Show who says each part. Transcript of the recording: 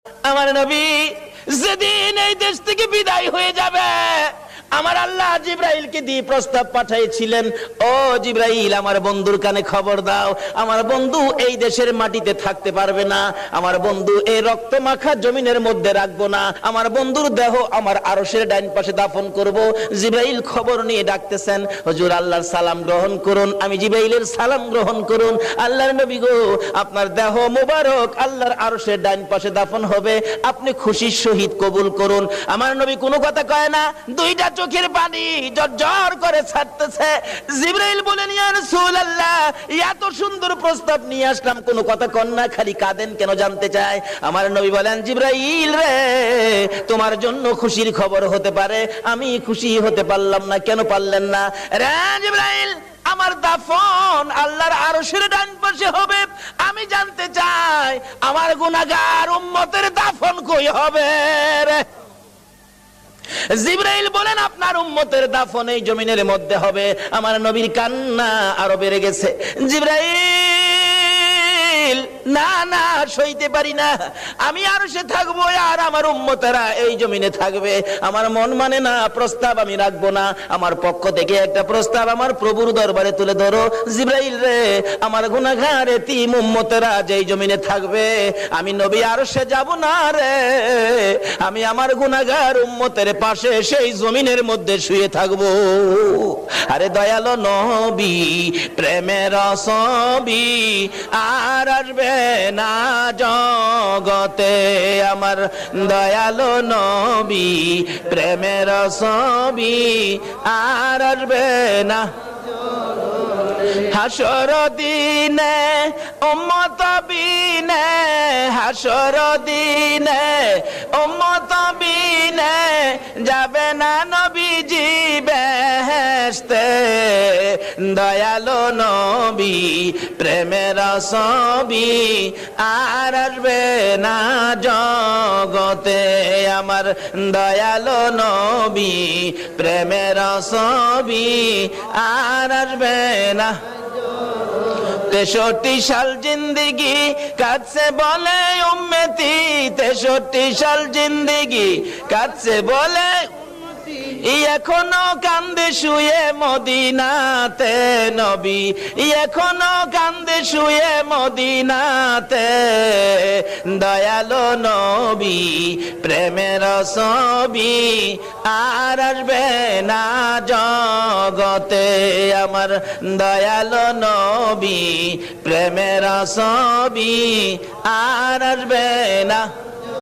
Speaker 1: আমার নবী যেদিন এই দেশ থেকে বিদায় হয়ে যাবে, আমার আল্লাহ জিব্রাইলকে দিয়ে প্রস্তাব পাঠিয়েছিলেন, ও জিব্রাইল আমার বন্ধুর কানে খবর দাও, আমার বন্ধু এই দেশের মাটিতে থাকতে পারবে না, আমার বন্ধু এই রক্ত মাখা জমিনের মধ্যে রাখবো না, আমার বন্ধুর দেহ আমার আরশের ডাইন পাশে দাফন করব। জিব্রাইল খবর নিয়ে ডাকতেছেন, হুজুর আল্লাহর সালাম গ্রহণ করুন। আমি জিব্রাইলের সালাম গ্রহণ করুন। আল্লাহর নবী গো, আপনার দেহ মোবারক আল্লাহর আরশের ডাইন পাশে দাফন হবে, আপনি খুশির সহিত কবুল করুন। আমার নবী কোনো কথা কয় না, দুইটা চোখের পানি জর্জর করে ছাড়তেছে। জিবরাইল বলেন, ইয়া রাসূলুল্লাহ, এত সুন্দর প্রস্তাব নিয়ে আসলাম, কোনো কথা কন না, খালি কাঁদেন কেন জানতে চাই। আমার নবী বলেন, জিবরাইল রে, তোমার জন্য খুশির খবর হতে পারে, আমি খুশি হতে পারলাম না। কেন পারলেন না? রে জিবরাইল, আমার দাফন আল্লাহর আরশের ডান পাশে হবে, আমি জানতে চাই আমার গুনাহগার উম্মতের দাফন কই হবে রে? জিবরাইল বলেন, আপনার উম্মতের দাফন এই জমিনের মধ্যে হবে। আমার নবীর কান্না আরো বেড়ে গেছে। জিবরাইল, না না, সইতে পারি না, আমি আরশে থাকবো আর আমার উম্মতেরা এই জমিনে থাকবে। আমার মন মানে না, প্রস্তাব আমি রাখবো না। আমার পক্ষ থেকে একটা প্রস্তাব আমার প্রভুর দরবারে তুলে ধরো। জিবরাইল রে, আমার গুনাহগার এতিম উম্মতেরা যেই জমিনে থাকবে, আমি নবী আরশে যাব না রে, আমি আমার গুনাহগার উম্মতের পাশে সেই জমিনের মধ্যে শুয়ে থাকবো। আরে দয়ালো নবী, প্রেমের ছবি আর আসবে না জগতে, আমার দয়ালো নবী, প্রেমের ছবি আর আসবে না। হাসর দিনে উম্মত বিনে, হাসর দিনে উম্মত বিনে যাবে না নবীজি বেহেশতে। দয়ালো নবী, প্রেমের ছবি আর আসবে না জগতে, আমার দয়ালো নবী, প্রেমের ছবি আর আসবে না। 63 সাল জিন্দেগি কাটছে বলে উম্মতি, 63 সাল জিন্দেগি কাটছে বলে, এখনো কান্দে শুয়ে মদিনাতে নবী, এখনো কান্দে শুয়ে মদিনাতে। দয়ালো নবী, প্রেমের ছবি আর আসবে না জগতে, আমার দয়ালো নবী, প্রেমের ছবি আর আসবে না।